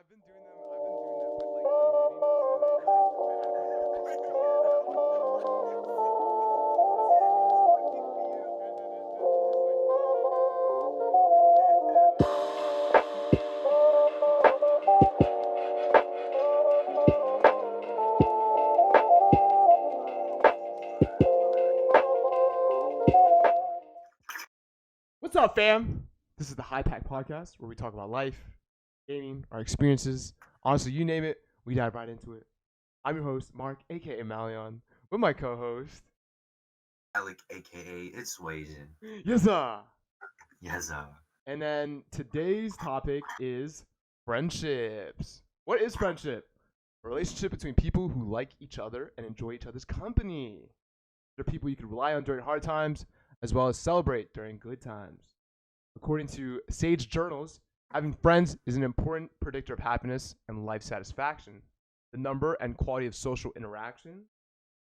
I've been doing them. I've been doing that with like unmuting us, and it's fucking mute, and then it just like goes into the mute. All right. What's up, fam? This is the High Pack Podcast where we talk about life, gaming, our experiences. Honestly, you name it, we dive right into it. I'm your host, Mark, aka Malion, with my co-host. Alec, aka it's Wajan. Yes, sir. Yes, And then today's topic is friendships. What is friendship? A relationship between people who like each other and enjoy each other's company. They're people you can rely on during hard times, as well as celebrate during good times. According to Sage Journals, having friends is an important predictor of happiness and life satisfaction. The number and quality of social interaction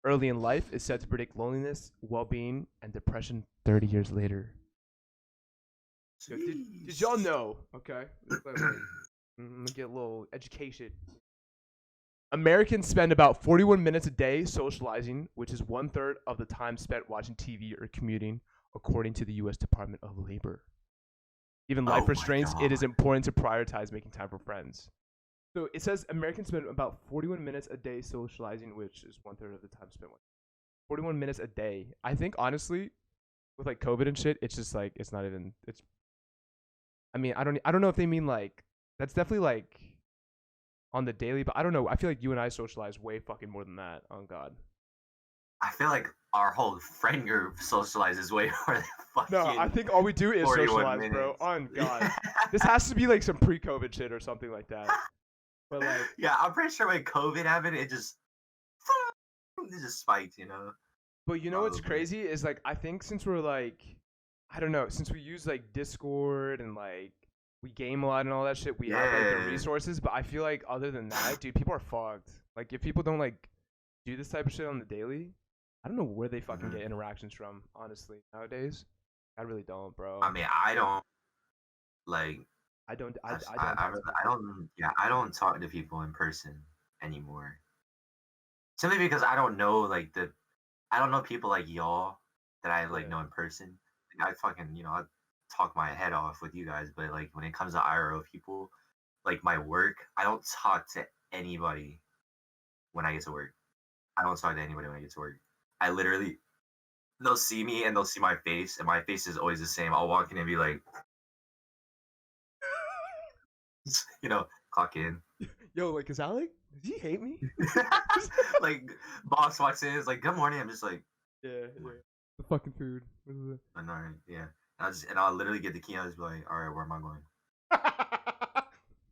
early in life is said to predict loneliness, well being, and depression 30 years later. Yo, did y'all know? Okay, I'm gonna get a little education. Americans spend about 41 minutes a day socializing, which is 1/3 of the time spent watching TV or commuting, according to the U.S. Department of Labor. Given Oh life my restraints, it is god. important to prioritize making time for friends. So it says Americans spend about 41 minutes a day socializing, which is 1/3 of the time spent watching. 41 minutes a day. I think honestly, with like COVID and shit, it's just like it's not even. It's. I mean, I don't know if they mean like that's definitely like on the daily, but I don't know. I feel like you and I socialize way fucking more than that. On God. I feel like our whole friend group socializes way more than No, I fucking think all we do is 41 socialize, bro. minutes. On God. This has to be like some pre-COVID shit or something like that. But like, Yeah, I'm pretty sure when COVID happened, it just spiked, but you know what's probably. crazy is like I think since we're like, I don't know, since we use like Discord and like we game a lot and all that shit, we have like the Yeah. resources. But I feel like other than that, dude, people are fucked. Like if people don't like do this type of shit on the daily, I don't know where they fucking Mhm. get interactions from. Honestly, nowadays, I really don't, I bro. mean, I don't like. I don't. I, I, I I, don't I talk to really- I people. don't. Yeah, I don't talk to people in person anymore. Simply because I don't know I don't know people like y'all that I like Yeah. know in person. Like, I fucking I talk my head off with you guys, but like when it comes to IRL people, like my work, I don't talk to anybody when I get to work. I don't talk to anybody when I get to work. I literally they'll see me and they'll see my face, and my face is always the same. I'll walk in and be like, clock in. Yo, like, is Alec? Does he hate me? Like boss walks in, it's like, good morning. I'm just like, Yeah, good yeah. morning. The fucking food. What is it? I'm all right, yeah. And I'll literally get the key. I'll just be like, all right, where am I going?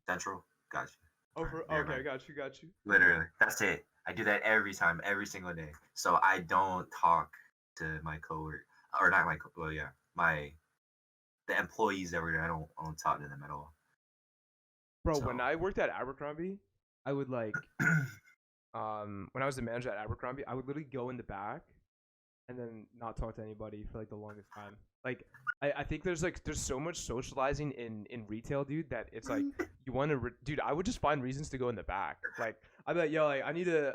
Central. Gotcha. All right, Over. never Okay, mind. got you. Got you. Literally, that's it. I do that every time, every single day. So I don't talk to my coworker, or not my well, yeah, my the employees that were there. I don't talk to them at all. Bro, when So I worked at Abercrombie, I would like, when I was the manager at Abercrombie, I would literally go in the back and then not talk to anybody for like the longest time. Like, I think there's so much socializing in retail, dude, that it's like you want to, dude. I would just find reasons to go in the back. Like, I'd be like, yo, like I need to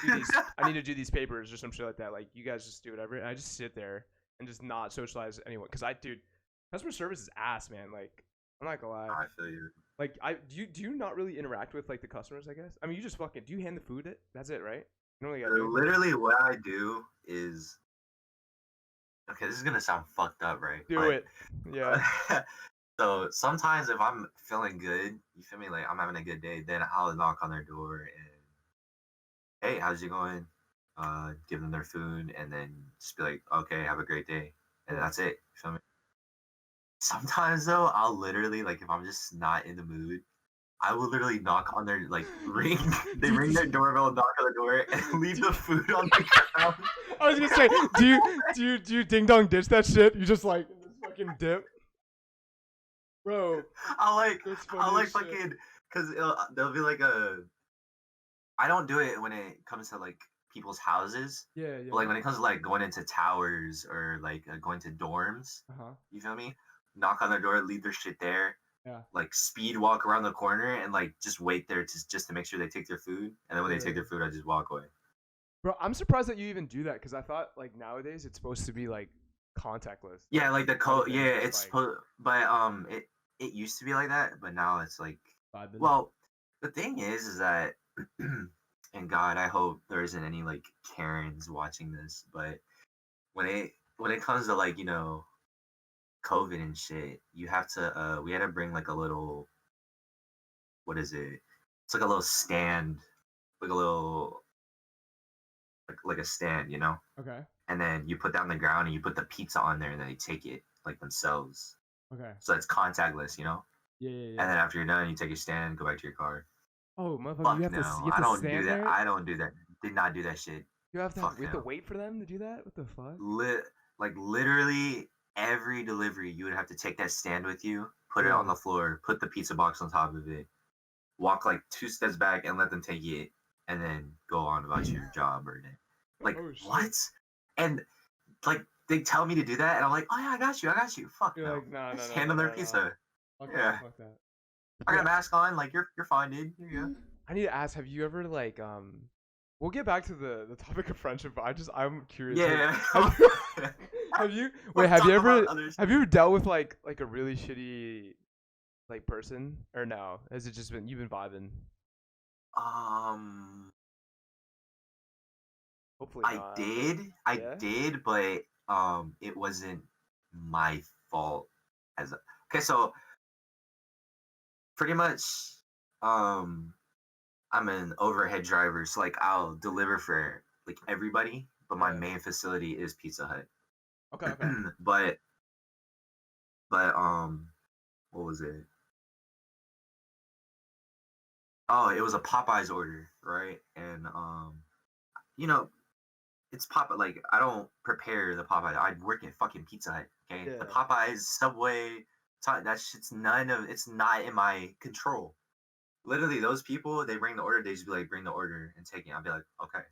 do these, I need to do these papers or some shit like that. Like, you guys just do whatever. And I just sit there and just not socialize anyone, cause dude, customer service is ass, man. Like, I'm not gonna lie. I feel you. Like, do you not really interact with like the customers? I guess. I mean, you just fucking do you hand the food? That's it, right? You don't really gotta do anything. Literally, what I do is okay. This is gonna sound fucked up, right? Do But it. Yeah. so sometimes if I'm feeling good, you feel me? Like I'm having a good day, then I'll knock on their door and hey, how's it going? Give them their food and then just be like, okay, have a great day. And Yeah. that's it. You feel me? Sometimes though, I'll literally like if I'm just not in the mood, I will literally knock on their like ring. They Do you, ring their doorbell, knock on the door, and leave do the you- food on the ground. I was gonna say, do you ding dong ditch that shit? You just like just fucking dip, bro. I'll like That's I'll funny as like shit. fucking because they'll be like a. I don't do it when it comes to like people's houses, Yeah, but yeah. like when it comes to like going into towers or like going to dorms, Uh huh. you feel me? Knock on their door, leave their shit there. Yeah. like speed walk around the corner and like just wait there to just to make sure they take their food, and then when they take Yeah. their food, I just walk away. Bro, I'm surprised that you even do that because I thought like nowadays it's supposed to be like contactless. Yeah, like the code. Everything Yeah, just it's like but it used to be like that, but now it's like, vibing. well, the thing is that, and God, I hope there isn't any like Karens watching this, but when it comes to like COVID and shit, you have to we had to bring like a little, what is it? It's like a little stand, like a little like a stand, Okay. and then you put that on the ground and you put the pizza on there and then they take it like themselves. Okay. So it's contactless, Yeah, yeah, And yeah. then after you're done, you take your stand and go back to your car. Oh, motherfucker, Fuck no, you have I to don't do stand that. there. I don't do that. Did not do that shit. You have Fuck to no. wait for them to do that. What the fuck? Like literally every delivery, you would have to take that stand with you, put it Yeah. on the floor, put the pizza box on top of it, walk like 2 steps back and let them take it, and then go on about your job or day. Like Oh, shit. what? And like they tell me to do that, and I'm like, oh yeah, I got you. Fuck You're no. like, no, Just no, hand no, them their no, no. pizza. Fuck Yeah. that. Fuck that. I got Yeah. a mask on. Like you're fine, dude. You're good. I need to ask, have you ever like we'll get back to the topic of friendship, but I'm curious. Yeah. Have you, We'll have you talk about ever other have you ever dealt with like a really shitty like person or no? Has it just been you've been vibing? Um, Hopefully I not. did, Yeah? but it wasn't my fault. Okay, so pretty much, um, I'm an overhead driver, so like I'll deliver for like everybody, but my Yeah. main facility is Pizza Hut. Okay, okay. but but what was it? Oh, it was a Popeyes order, right? And you know, it's Popeye. Like I don't prepare the Popeye. I work at fucking Pizza Hut. Okay, the Yeah. Popeyes, Subway, that shit's none of. It's not in my control. Literally, those people they bring the order. They just be like, bring the order and take it. I'll be like, okay.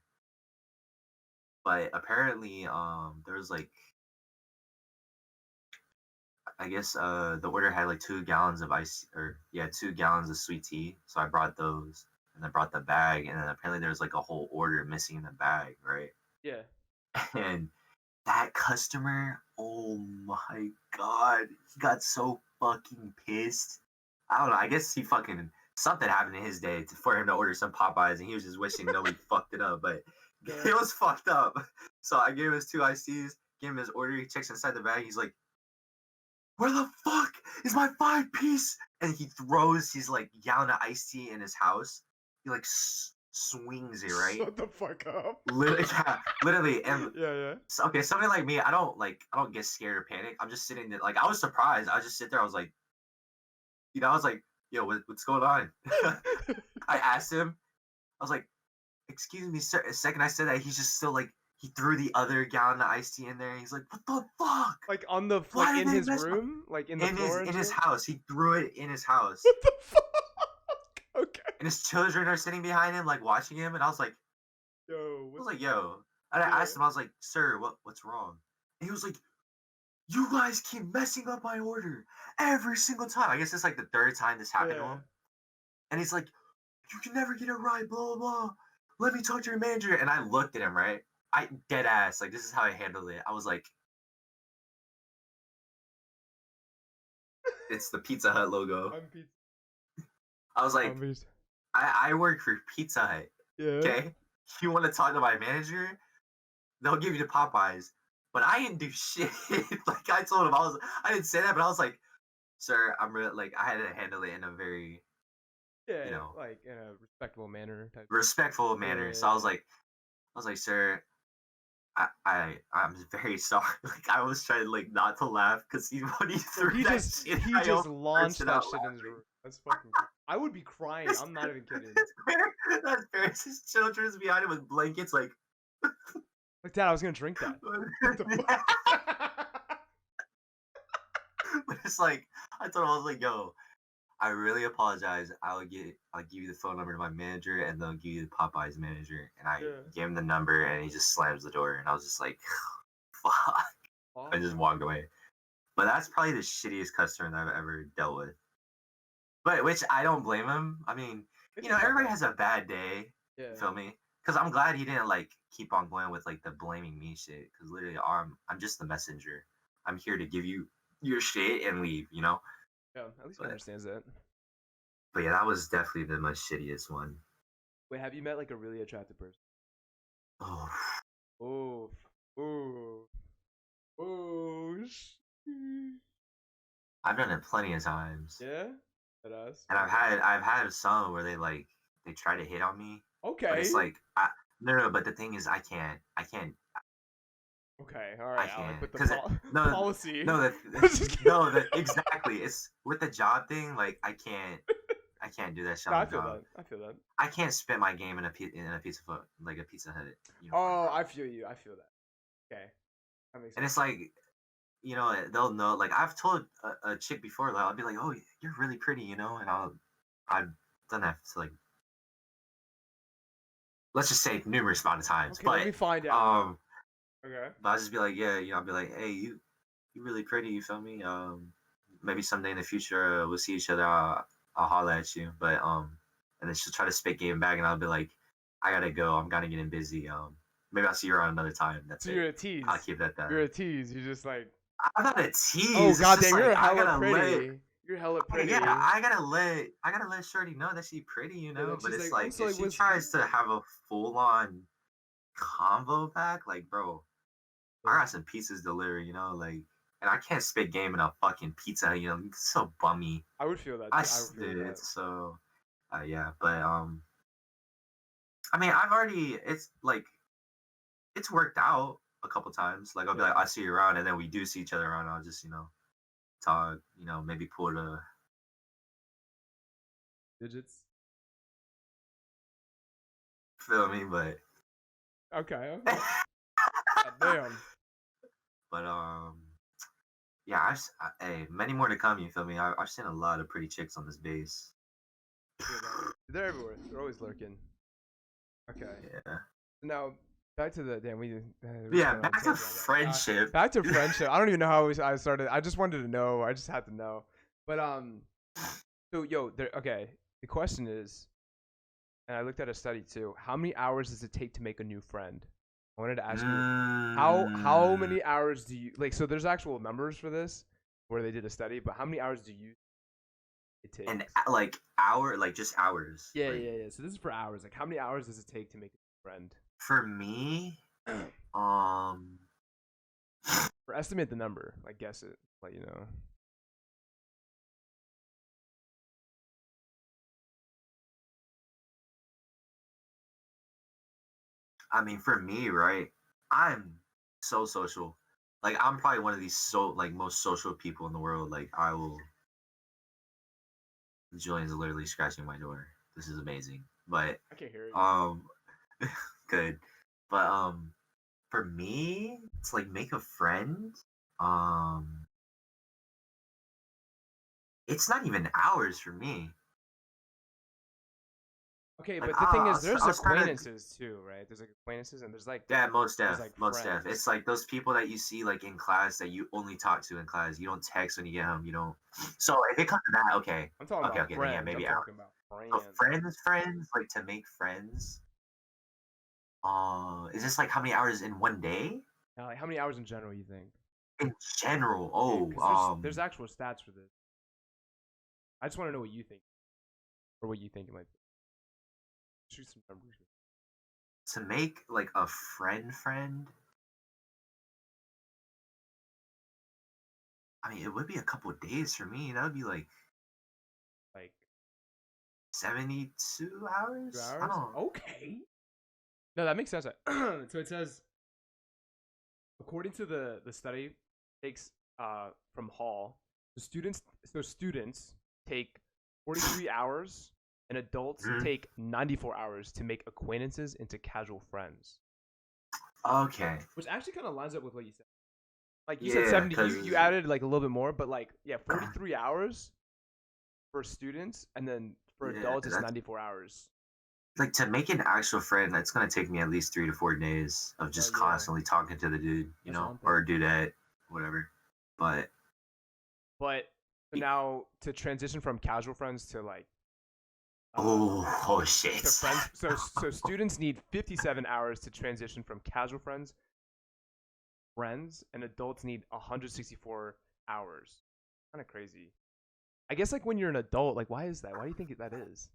But apparently, there was like, I guess the order had like 2 gallons of ice, or yeah, 2 gallons of sweet tea. So I brought those, and I brought the bag, and then apparently there's like a whole order missing in the bag, right? Yeah. And that customer, oh my god, he got so fucking pissed. I don't know. I guess he fucking something happened in his day for him to order some Popeyes, and he was just wishing nobody fucked it up. But Yeah. it was fucked up. So I gave him his 2 iced teas, gave him his order. He checks inside the bag. He's like, "Where the fuck is my 5-piece?" And he throws his like gallon of iced tea in his house. He like swings it right. Shut the fuck up. Literally, yeah, literally, and Yeah, yeah. okay, somebody like me, I don't get scared or panic. I'm just sitting there, like I was surprised. I just sit there. I was like, I was like, yo, what's going on? I asked him. I was like, excuse me, sir. The second I said that, he's just still like, he threw the other gallon of iced tea in there. He's like, what the fuck? Like on the Why like did in they his mess my- room, like in the in floor his and in his shit? house. He threw it in his house, What the fuck? Okay. and his children are sitting behind him, like watching him. And I was like, Yo. yo. And I Yeah. asked him, I was like, sir, what's wrong? And he was like, you guys keep messing up my order every single time. I guess it's like the third time this happened to Yeah. him. And he's like, you can never get it right, blah, blah, blah. Let me talk to your manager. And I looked at him, right? I dead ass. Like, this is how I handled it. I was like, it's the Pizza Hut logo. I'm pizza. I was like, I work for Pizza Hut. Yeah. Okay? If you want to talk to my manager, they'll give you the Popeyes. But I didn't do shit. Like I told him, I didn't say that, but I was like, sir, I'm really like I had to handle it in a very Yeah, you know, like in a respectable manner type. respectful manner. So I was like, sir, I'm very sorry. Like I was trying like not to laugh because when he So threw he that just shit, he I just almost launched bursted that out shit in his laughing. room. That's fucking. I would be crying. I'm not even kidding. That's parents, his children's behind him with blankets, like. Like, Dad, I was gonna drink that. What the fuck? But it's like I told him, I was like, yo, I really apologize. I'll give you the phone number to my manager, and they'll give you the Popeyes manager. And I Yeah. gave him the number, and he just slams the door, and I was just like, fuck. I just walked away. But that's probably the shittiest customer that I've ever dealt with. But which I don't blame him. I mean, It you is know, not everybody bad. has a bad day. You Yeah. feel me? Because I'm glad he didn't like keep on going with like the blaming me shit. Because literally, I'm just the messenger. I'm here to give you your shit and leave. You know. Yeah. At least he But understands that. but yeah, that was definitely the most shittiest one. Wait, have you met like a really attractive person? Oh, Oh. Oh. Oh. I've done it plenty of times, Yeah. That us. and Okay. I've had some where they try to hit on me, but it's Okay. like no, no. But the thing is, Okay. All I right, Alec. can't With the because no, policy. no, I'm just kidding. no, that exactly. It's with the job thing. Like I can't do that shit No, on I the feel job. that. I feel that. I can't spit my game in a pizza foot like a Pizza Hut uniform, Oh, bro. I feel you. I feel that. Okay. That makes And sense. it's like, you know, they'll know. Like I've told a chick before, like I'll be like, "Oh, you're really pretty," you know, and I've done that to like, let's just say numerous amount of times. Okay, let me find out. Um, Okay. but I'll just be like, yeah, you know, I'll be like, hey, you really pretty, you feel me? Maybe someday in the future we'll see each other. I'll holler at you, but and then she'll try to spit game back, and I'll be like, I gotta go. I'm kind of getting busy. Maybe I'll see you around another time. That's So it. you're a I'll tease. keep that You're that. a tease. You just like, I'm not a oh tease. It's just goddamn, like you're hella pretty. You're hella yeah, pretty. I gotta let Shorty know that she pretty, you And know. then But she's it's like, like also if like, she what's tries to have a full on convo back, like bro, I yeah. got some pizzas delivered, you know, like, and I can't spit game in a fucking pizza, you know, it's so bummy. I would feel that I too. I would feel that. it's so yeah, but I mean, I've already it's worked out a couple times. Like I'll be Yeah. like, I see you around, and then we do see each other around. I'll just talk, maybe pull the Digits. feel me, but Okay. Okay. God damn. but yeah, hey, many more to come. You feel me? I've seen a lot of pretty chicks on this base. I feel that. They're everywhere. They're always lurking. Okay. Yeah, Now back to the damn. We just yeah. went on a Back to tangent on that. friendship. Back to friendship. I don't even know how I started. I just wanted to know. I just had to know. But so yo, there. Okay. The question is, and I looked at a study too. How many hours does it take to make a new friend? I wanted to ask you how Mm, many hours do you like? So there's actual numbers for this where they did a study, but how many hours do you it and takes? like hour, like just hours. Yeah, Like yeah, yeah. So this is for hours. Like how many hours does it take to make a friend? for me, um, Or estimate the number. Like guess it. Let you know. I mean, for me, right? I'm so social. Like I'm probably one of these most social people in the world. Like I will. Julian's literally scratching my door. This is amazing. But I can't hear you. um, good. But for me, to like make a friend, um, it's not even hours for me. Okay, Like but the thing is, there's I'll start a acquaintances too, right? There's like acquaintances, and yeah, there's like most def. friends. It's like those people that you see like in class that you only talk to in class. You don't text when you get home. You don't. So if it comes to that, okay, I'm talking about okay, then yeah, friends. I'm maybe talking about so friends. friends, like to make friends. Is this like how many hours in one day? Now, like, how many hours in general you think? In general, Yeah, because there's oh, actual stats for this. I just want to know what you think, or what you think it might be. Shoot some numbers. to make like a friend. I mean, it would be a couple of days for me. That would be like Like 72 2 hours. I hours? don't. Okay. No, that makes sense. So it says, according to the study, takes from Hall, students take 43 hours, and adults Mhm. take 94 hours to make acquaintances into casual friends. Okay. Which actually kind of lines up with what you said. Like you said Yeah, 70, because you added like a little bit more, but like yeah, 43 hours for students, and then for yeah, adults it's that's 94 hours. like to make an actual friend. That's gonna take me at least 3 to 4 days of Hell just yeah. constantly talking to the dude, That's what I'm or thinking. dudette, whatever. But But So now to transition from casual friends to like Oh shit. to friends. So students need 57 hours to transition from casual friends, and adults need 164 hours. Kind of crazy. I guess like when you're an adult, like why is that? Why do you think that is?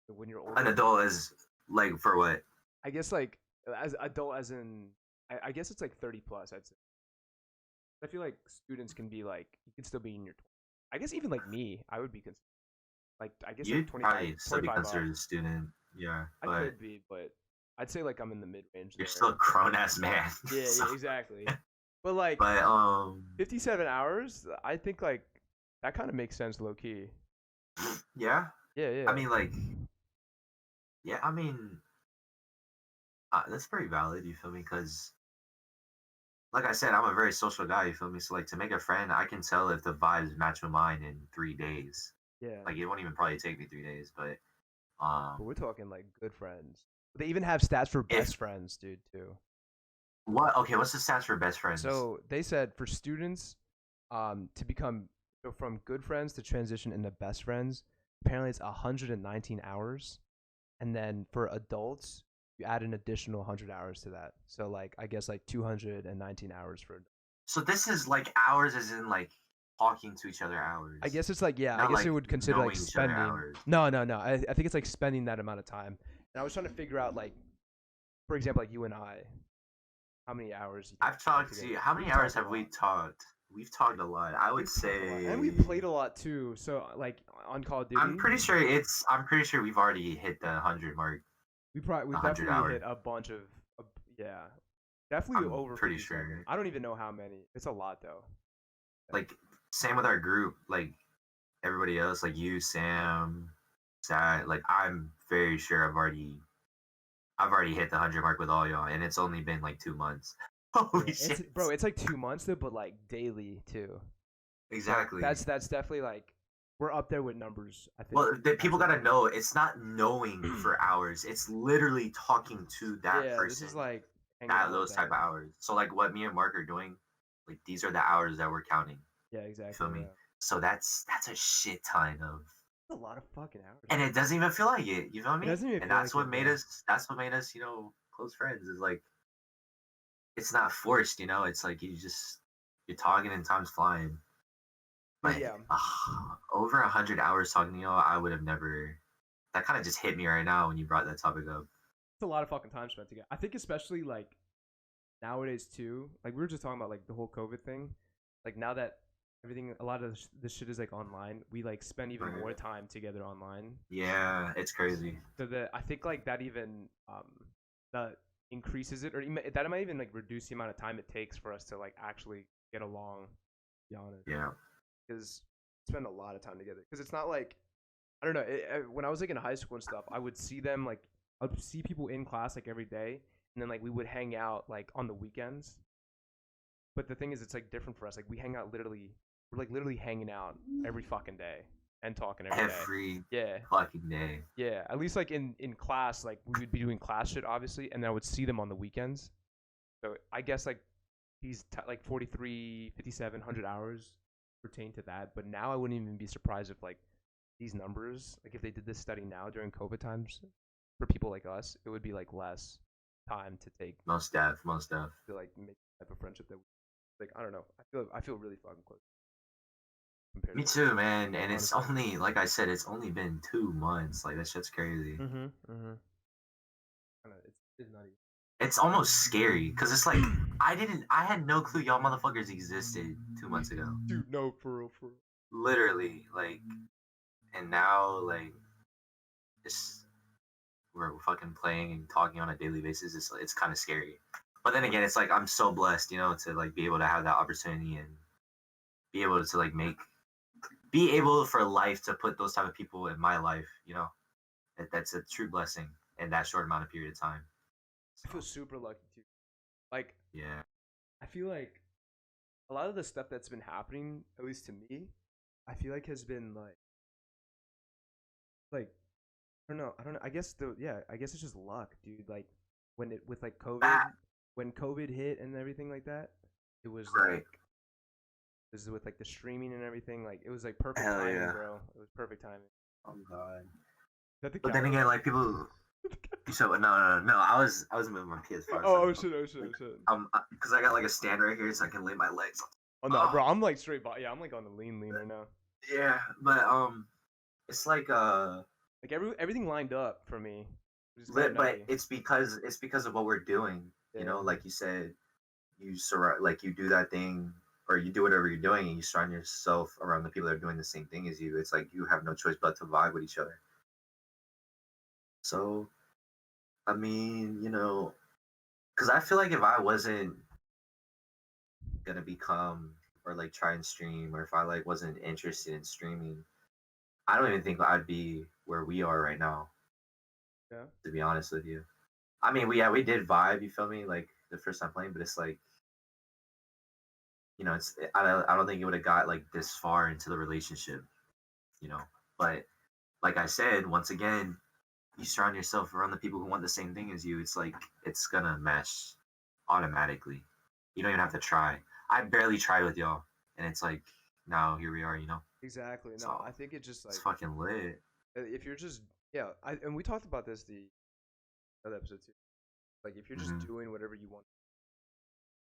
When you're An older, adult is like for what? I guess like as adult as in I guess it's like 30 plus. I'd say. I feel like students can be like you can still be in your 20s. I guess even like me, I would be like I guess like You'd 25, probably still be 25 up. considered a student, yeah, I but could be, but I'd say like I'm in the mid range you're there. still a grown ass man. Yeah, So, yeah, exactly. But like but 57 hours, I think like that kind of makes sense low key. yeah. Yeah, I yeah. mean, like, yeah. I mean, that's very valid. You feel me? Because, like I said, I'm a very social guy. You feel me? So, like, to make a friend, I can tell if the vibes match with mine in 3 days. Yeah. Like, it won't even probably take me 3 days, but But we're talking like good friends. They even have stats for if best friends, dude, too. what? Okay, what's the stats for best friends? So they said for students, to become so from good friends to transition into best friends, apparently it's 119 hours, and then for adults, you add an additional 100 hours to that. So like I guess like 219 hours for. So this is like hours, as in like talking to each other I hours, guess it's like yeah, I not guess it like would consider like knowing each other spending. hours. No, no, no. I think it's like spending that amount of time. And I was trying to figure out like, for example, like you and I, how many hours you think I've we spent talked to together? you. How many We've hours talked a have we lot. talked? We've talked a lot. I would We've talked a lot, and say we played a lot too. So like on Call of I'm Duty, pretty sure it's. I'm pretty sure we've already hit the 100 mark, we the 100 definitely hit hour. a bunch of yeah, definitely I'm over pretty 57. sure. I don't even know how many. It's a lot though. Yeah. Like same with our group. Like everybody else, like you, Sam, Sad. Like I'm very sure I've already hit the 100 mark with all y'all, and it's only been like 2 months. Yeah, Holy it's shit! bro. It's like 2 months though, but like daily too. So Exactly. that's definitely like we're up there with numbers. I think Well, the people actually gotta talking. know it's not knowing for hours. It's literally talking to that Yeah, this person is like hanging at out with those type of them. hours. So like what me and Mark are doing, like these are the hours that we're counting. Yeah, You exactly. feel me? Yeah, So that's a shit ton of, it's a lot of fucking hours, and bro. it doesn't even feel like it. You feel It me? doesn't even And feel like it, bro. that's what made us, close friends. Is like it's not forced. It's like you're talking and time's flying. But But yeah, over 100 hours talking to y'all, I would have never. That kind of just hit me right now when you brought that topic up. it's a lot of fucking time spent together. I think especially like nowadays too. Like we were just talking about like the whole COVID thing. Like now that everything, a lot of this shit is like online. We like spend even more Right. time together online. Yeah, it's crazy. So that I think like that even that increases it, or that might even like reduce the amount of time it takes for us to like actually get along. To be honest, Yeah. because spend a lot of time together. Because it's not like I don't know. When I was like in high school and stuff, I would see them like I'd see people in class like every day, and then like we would hang out like on the weekends. But the thing is, it's like different for us. Like we hang out literally, we're like literally hanging out every fucking day and talking every day. Every Yeah, fucking day. yeah. At least like in class, like we would be doing class shit obviously, and then I would see them on the weekends. So I guess like these like 43, 57, 100 hours pertain to that. But now I wouldn't even be surprised if like these numbers, like if they did this study now during COVID times, for people like us, it would be like less time to take Most def. to like make the type of friendship that we like. I don't know. I feel really fucking close compared Me to too, man. And it's honestly. only, like I said, it's only been 2 months. Like that shit's crazy. Mm-hmm. It's nutty. It's almost scary because it's like I had no clue y'all motherfuckers existed 2 months ago. Dude, no, for real, for real. Literally, like, and now like it's we're fucking playing and talking on a daily basis. It's kind of scary. But then again, it's like I'm so blessed, to like be able to have that opportunity and be able to like be able for life to put those type of people in my life. That's a true blessing in that short amount of period of time. I So feel super lucky too. Like, yeah, I feel like a lot of the stuff that's been happening, at least to me, I feel like has been like I don't know. I don't know. I guess I guess it's just luck, dude. Like when it with like COVID, that when COVID hit and everything like that, it was right. like This is with like the streaming and everything. Like it was like perfect Hell timing, yeah. bro. It was perfect timing. Oh god. Is that the But cat? then again, like people. So no. I was moving my PS5. Oh, So, oh shit! Oh shit! Oh shit! because I got like a stand right here, so I can lay my legs. Oh no, Oh, bro. I'm like straight. Yeah, I'm like on the lean right now. yeah, but it's like Like everything lined up for me. Which is kind of but nutty. it's because of what we're doing. You know, Yeah. like you said, you surround like you do that thing or you do whatever you're doing, and you surround yourself around the people that are doing the same thing as you. It's like you have no choice but to vibe with each other. So, I mean, because I feel like if I wasn't gonna become or like try and stream, or if I like wasn't interested in streaming, I don't even think I'd be where we are right now. Yeah. To be honest with you, I mean, we did vibe. You feel me? Like the first time playing, but it's like it's I don't think it would have got like this far into the relationship. You know, but like I said, once again, you surround yourself around the people who want the same thing as you. It's like it's gonna match automatically. You don't even have to try. I barely tried with y'all, and it's like now here we are. Exactly. No, So I think it just it's like fucking lit. if you're just and we talked about this the other episode too. Like if you're just Hmm. doing whatever you want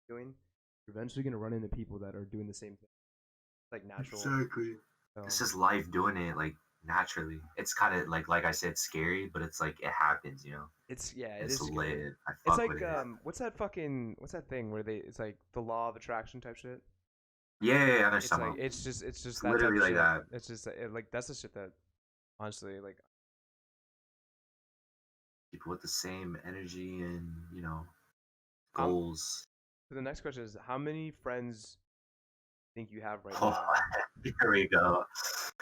doing, you're eventually gonna run into people that are doing the same thing. Like natural. Exactly. So, It's just life doing it like naturally. It's kind of like I said, scary, but it's like it happens. it It's is scary. lit. I It's fuck with like it. what's that thing where it's like the law of attraction type shit. Yeah, I know what It's you're like talking about. it's just It's that type literally of like shit. that. It's just like that's the shit that honestly like. People with the same energy and How, goals. so the next question is how many friends think you have right Oh, now? here we go.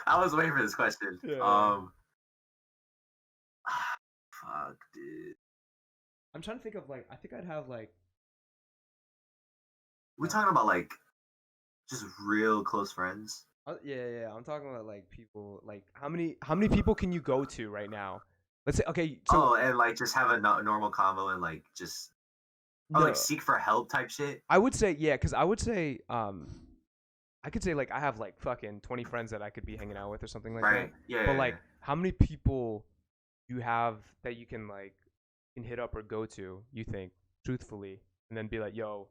I was waiting for this question. Yeah. Fuck, dude. I'm trying to think of like I think I'd have like We talking about like just real close friends? yeah. I'm talking about like people like how many people can you go to right now? Let's say okay, so Oh, and like just have a normal convo and like just like no, seek for help type shit. I would say yeah, because I would say I could say like I have like fucking 20 friends that I could be hanging out with or something like that. Right? Yeah, But yeah, yeah. like how many people you have that you can like can hit up or go to, you think, truthfully, and then be like, yo,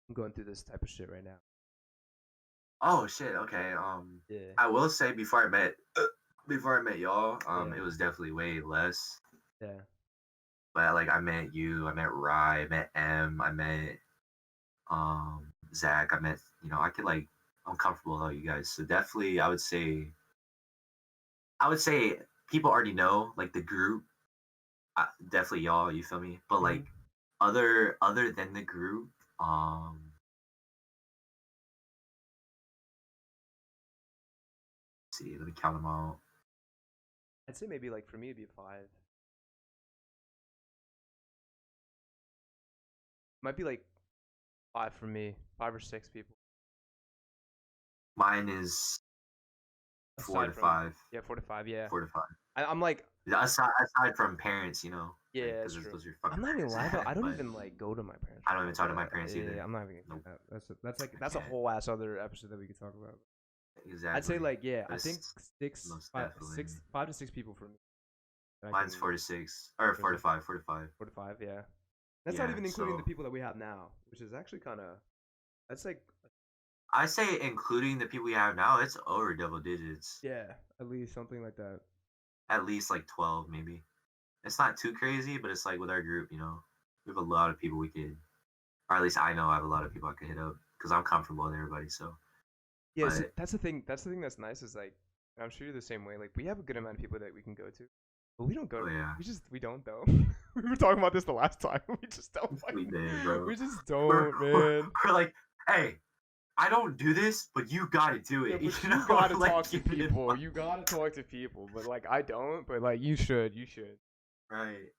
I'm going through this type of shit right now. Oh shit. Okay. Yeah. I will say before I met y'all, Yeah. it was definitely way less. Yeah. But like I met you, I met Rye, I met M, I met Zach, I met I could like I'm comfortable with all you guys. So definitely I would say people already know like the group. Definitely y'all, you feel me? But Hmm. like other than the group, um see, let me count them out. I'd say maybe like for me it'd be five. Might be like five for me, 5 or 6 people. Mine is four Aside to from five. yeah, 4 to 5. Yeah, 4 to 5. I'm like Aside from parents, yeah, that's because true. those are your I'm fucking not even parents. lie about. I don't But even like go to my parents' I don't house even like talk to my that. parents either. Yeah, I'm not even gonna Nope, do that. That's like I that's a can't. whole ass other episode that we could talk about. I'd say Exactly. like yeah, But I think it's most definitely. 5 to 6 people for me. That I Mine's can 4 to 6 or there's four to a five. 4 to 5. 4 to 5. Yeah, that's not Yeah. even including the So people that we have now, which is actually kind of that's like I say including the people we have now, it's over double digits. yeah, at least something like that. At least like 12, maybe. It's not too crazy, but it's like with our group, we have a lot of people we could, or at least I know I have a lot of people I could hit up because I'm comfortable with everybody. So, Yeah, so but that's the thing. That's the thing that's nice is like I'm sure you're the same way. Like we have a good amount of people that we can go to, but we don't go. oh yeah, We don't though. We were talking about this the last time. We just don't. we Fucking, did, bro. we just We're, don't, we're, man. we're like, hey, I don't do this, but you gotta do Yeah, it. but you gotta Like talk to keep it in people. mind. You gotta talk to people. But like I don't. But like you should. You should. Right.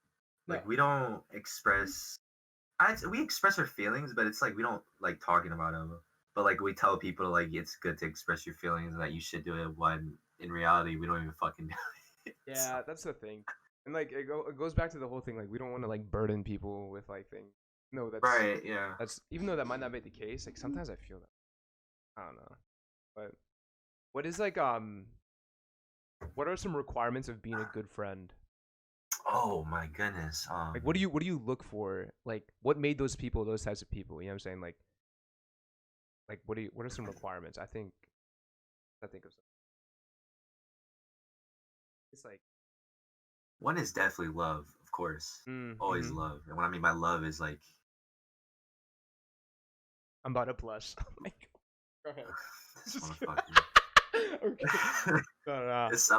No. Like we don't express. We express our feelings, but it's like we don't like talking about them. But like we tell people like it's good to express your feelings and that you should do it. When in reality, we don't even fucking do it. So, Yeah, that's the thing. And like it goes back to the whole thing. Like we don't want to like burden people with like things. No, right. Yeah. that's even though that might not be the case. Like sometimes I feel that. I don't know. But what is like what are some requirements of being a good friend? Oh my goodness. Like what do you look for? Like what made those people those types of people? You know what I'm saying? Like what are some requirements? I think of some. It's like One is definitely love, of course. Always mm-hmm. love. And what I mean by love is like I'm about to blush. Like go ahead. this Just kidding. motherfucker. Okay. No, It's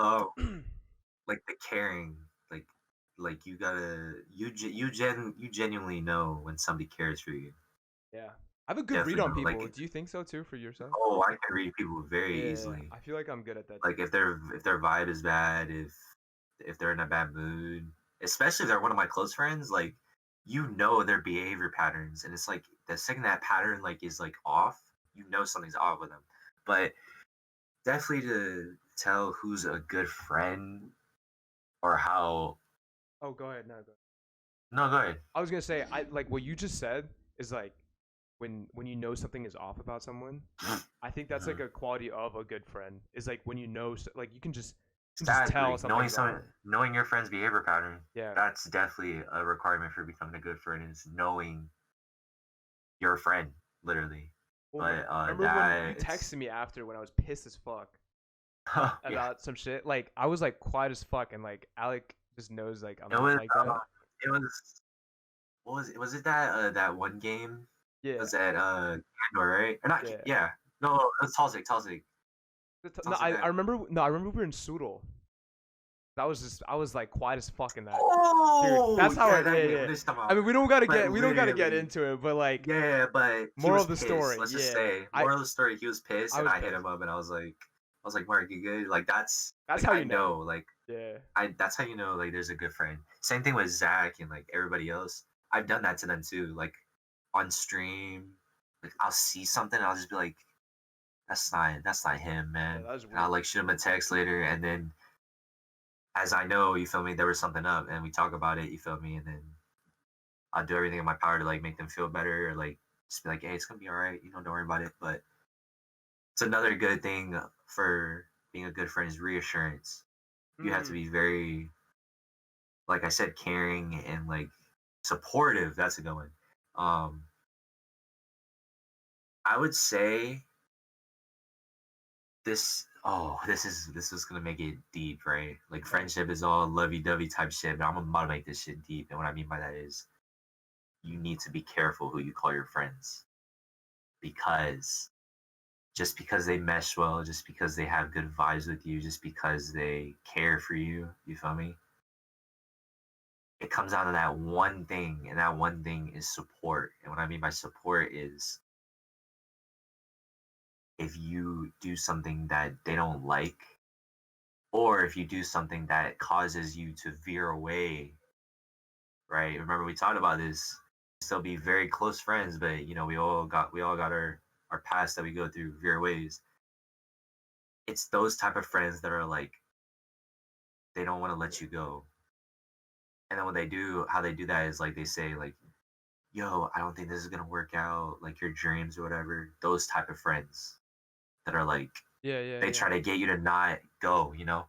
like the caring, like you gotta you genuinely know when somebody cares for you. yeah. I have a good read Definitely on know. people. Do you think so too for yourself? Oh, I can read people very Yeah, easily. I feel like I'm good at that Like too. if their vibe is bad, if they're in a bad mood, especially if they're one of my close friends, like you know their behavior patterns, and it's like the second that pattern like is like off, you know something's off with them. But definitely to tell who's a good friend or how. Oh, go ahead. No, go ahead. No, go ahead. I was gonna say I like what you just said is like when you know something is off about someone. I think that's like Mhm. a quality of a good friend. Is like when you know like you can just tell Exactly. something's off. Knowing your friend's behavior pattern, Yeah. that's definitely a requirement for becoming a good friend is knowing your friend, literally. Oh my! But I remember when you that it's texted me after when I was pissed as fuck yeah. about some shit. Like I was like quiet as fuck, and like Alec just knows like I'm It not was like that. it was what was it? Was it that that one game? Yeah, Was that Candor, right? Or not? yeah. Yeah. No, it was Talsik. Talsik. No, Talsik I that. remember. No, I remember we were in Soodle. That was just I was like quiet as fuck in that. Dude, that's Oh how yeah, I that yeah, game. yeah. This time I out. mean, But we don't gotta get literally, into it, but like yeah, but he moral was of the pissed. story, Let's just yeah. say, moral of the story, he was pissed, I and was I hit pissed. him up, and I was like, Mark, you good? Like that's That's like how I you know. know, like Yeah. that's how you know, like there's a good friend. Same thing with Zach and like everybody else. I've done that to them too. Like on stream, like I'll see something, and I'll just be like, that's not him, Yeah, man. that was And I'll weird. like shoot him a text later, and then as I know, you feel me, there was something up, and we talk about it, you feel me, and then I'll do everything in my power to like make them feel better, or like just be like, hey, it's gonna be all right, you know, don't worry about it. But it's another good thing for being a good friend is reassurance. You have to Mm. be very, like I said, caring and like supportive. That's a good one. Um, I would say this. Oh, this is gonna make it deep, right? Like Oh. friendship is all lovey-dovey type shit, but I'm about to make this shit deep. And what I mean by that is you need to be careful who you call your friends because just because they mesh well, just because they have good vibes with you, just because they care for you, you feel me? It comes down to that one thing, and that one thing is support. And what I mean by support is if you do something that they don't like, or if you do something that causes you to veer away, right? Remember we talked about this. Still be very close friends, but you know, we all got our past that we go through veer ways. It's those type of friends that are like they don't want to let you go. And then when they do, how they do that is like they say like, "Yo, I don't think this is gonna work out." Like your dreams or whatever. Those type of friends that are like Yeah, yeah, they yeah. try to get you to not go. You know,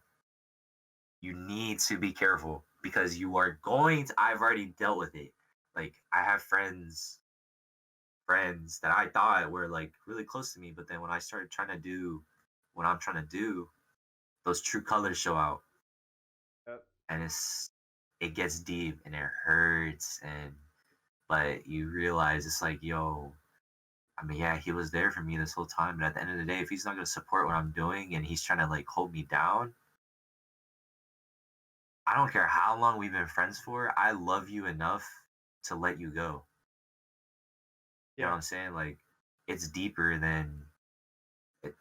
you need to be careful because you are going to. I've already dealt with it. Like I have friends that I thought were like really close to me, but then when I started trying to do what I'm trying to do, those true colors show out, Yep. and it gets deep and it hurts and but you realize it's like, yo, I mean, yeah, he was there for me this whole time, but at the end of the day, if he's not gonna support what I'm doing and he's trying to like hold me down, I don't care how long we've been friends for, I love you enough to let you go. You know Yeah. what I'm saying? Like it's deeper than it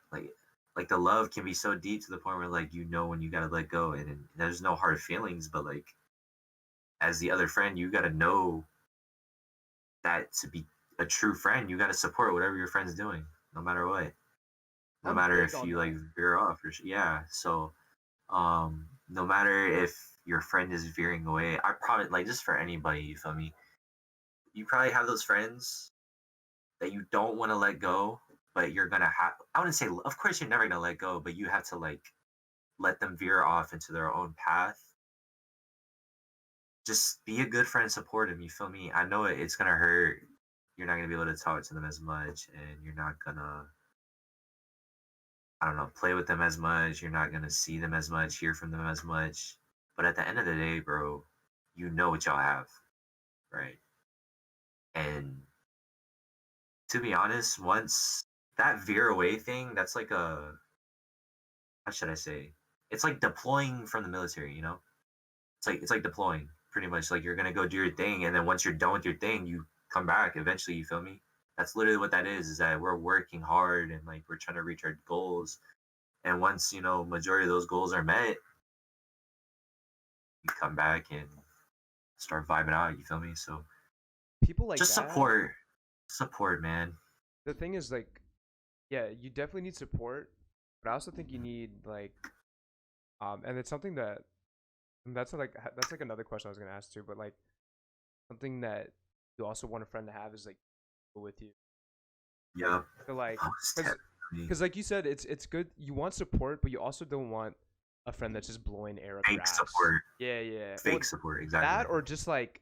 like the love can be so deep to the point where like you know when you gotta let go and there's no hard feelings, but like as the other friend, you gotta know that to be a true friend, you gotta support whatever your friend's doing, no matter what. No I'm matter big if on you like that. veer off or yeah. So no matter if your friend is veering away, I probably like just for anybody, you feel me? You probably have those friends that you don't want to let go, but you're gonna have. I wouldn't say, of course, you're never gonna let go, but you have to like let them veer off into their own path. Just be a good friend, support them. You feel me? I know it's gonna hurt. You're not gonna be able to talk to them as much, and you're not gonna, I don't know, play with them as much. You're not gonna see them as much, hear from them as much. But at the end of the day, bro, you know what y'all have, right? And to be honest, once that veer away thing, that's like a, how should I say? It's like deploying from the military, you know? It's like deploying pretty much. Like you're gonna go do your thing, and then once you're done with your thing, you come back eventually. You feel me? That's literally what that is. Is that we're working hard and like we're trying to reach our goals. And once majority of those goals are met, you come back and start vibing out. You feel me? So People like just that. support, man. The thing is, like, yeah, you definitely need support, but I also think you need like, and it's something that and that's like another question I was gonna ask too, but like something that you also want a friend to have is like people with you, like Yeah, to like, most because definitely. because like you said, it's good. You want support, but you also don't want a friend that's just blowing air up your Fake ass. support, Yeah, yeah. Well, fake support. Exactly. that or just like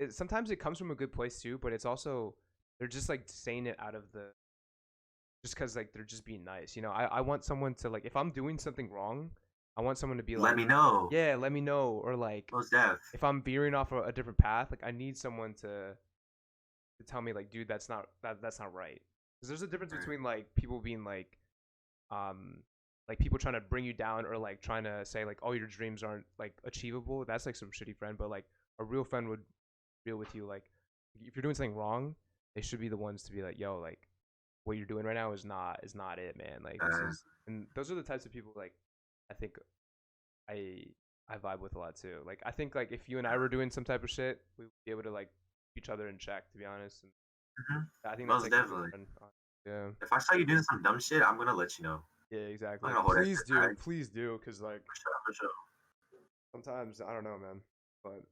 sometimes it comes from a good place too, but it's also they're just like saying it out of the just because like they're just being nice. I want someone to like if I'm doing something wrong, I want someone to be Let like, me know. yeah, let me know, or like Most def. if I'm veering off a different path, like I need someone to tell me like, dude, that's not right. Because there's a difference Right. between like people being um like people trying to bring you down or like trying to say like, oh, your dreams aren't like achievable. That's like some shitty friend, but like a real friend would deal with you like if you're doing something wrong, they should be the ones to be like, yo, like what you're doing right now is not it, man. Like this Uh, is and those are the types of people like I think I I vibe with a lot too. Like I think like if you and I were doing some type of shit, we would be able to like keep each other in check. To be honest, and mhm. I think that's Most like a real definitely. friend. Yeah, If I saw you doing some dumb shit, I'm gonna let you know. yeah, I'm exactly. not gonna hold that Please shit do, back. please do, because like For sure, for sure. sometimes I don't know, man, but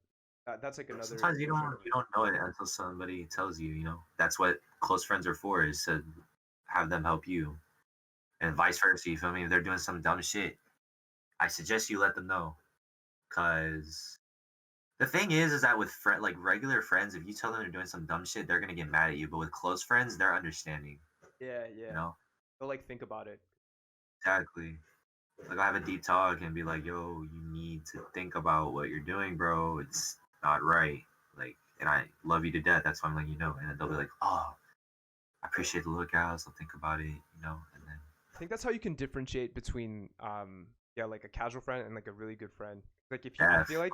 that's like another Sometimes you portion don't of you it. don't know it until somebody tells you. That's what close friends are for, is to have them help you, and vice versa. You feel me? If they're doing some dumb shit, I suggest you let them know. Cause the thing is that with like regular friends, if you tell them they're doing some dumb shit, they're gonna get mad at you. But with close friends, they're understanding. Yeah, You yeah. know They'll like think about it. exactly. Like I have a deep talk and be like, "Yo, you need to think about what you're doing, bro. It's not right." Like, and I love you to death. That's why I'm letting you know. And then they'll be like, "Oh, I appreciate the lookouts. I'll think about it. And then I think that's how you can differentiate between yeah, like a casual friend and like a really good friend. Like if you I death, feel like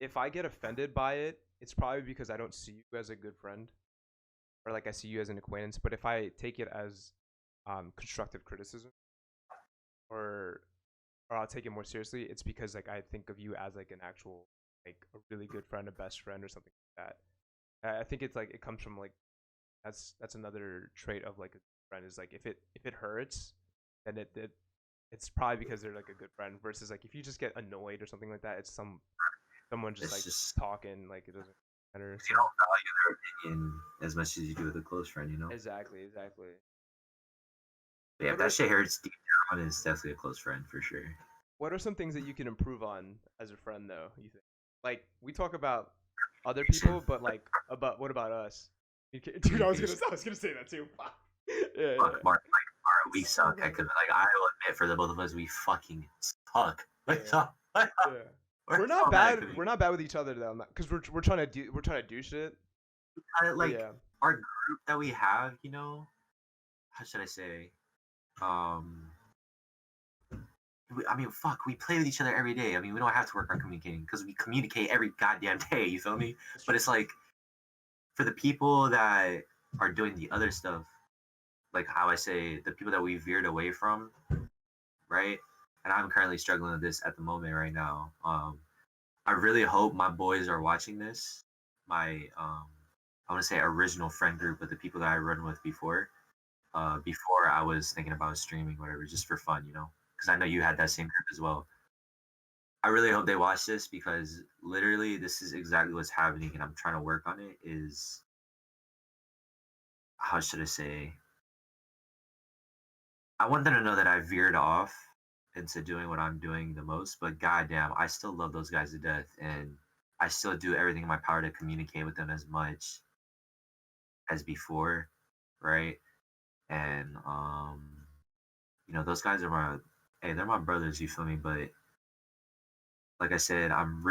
if I get offended by it, it's probably because I don't see you as a good friend or like I see you as an acquaintance. But if I take it as constructive criticism or I'll take it more seriously, it's because like I think of you as like an actual like a really good friend, a best friend, or something like that. I think it's like it comes from like that's another trait of like a friend is like if it hurts, then it's probably because they're like a good friend versus like if you just get annoyed or something like that, it's someone just it's like just talking like it doesn't matter. you So don't value their opinion as much as you do with a close friend. exactly, exactly. But yeah, if What that are shit hurts deep down, it's definitely a close friend for sure. what are some things that you can improve on as a friend though? You think like we talk about other people, Communication, but like about what about us? Dude, communication. I was gonna say that too. Fuck. Yeah, Fuck, yeah. Mark. Like, we So suck. bad. Like I will admit, for the both of us, we fucking suck. Like Yeah, so, yeah. we're We're so not bad at bad. communication. We're not bad with each other though, because we're trying to do shit. Kinda But like yeah, our group that we have. How should I say? Um, I mean, fuck, we play with each other every day. I mean, we don't have to work on communicating because we communicate every goddamn day. You feel me? that's But true. it's like for the people that are doing the other stuff, like how I say, the people that we veered away from, right? And I'm currently struggling with this at the moment right now. I really hope my boys are watching this. My I want to say original friend group of the people that I run with before I was thinking about streaming, whatever, just for fun. Because I know you had that same group as well. I really hope they watch this because literally this is exactly what's happening, and I'm trying to work on it. Is how should I say? I want them to know that I veered off into doing what I'm doing the most, but goddamn, I still love those guys to death, and I still do everything in my power to communicate with them as much as before, right? And those guys are they're my brothers, you feel me? But like I said, I'm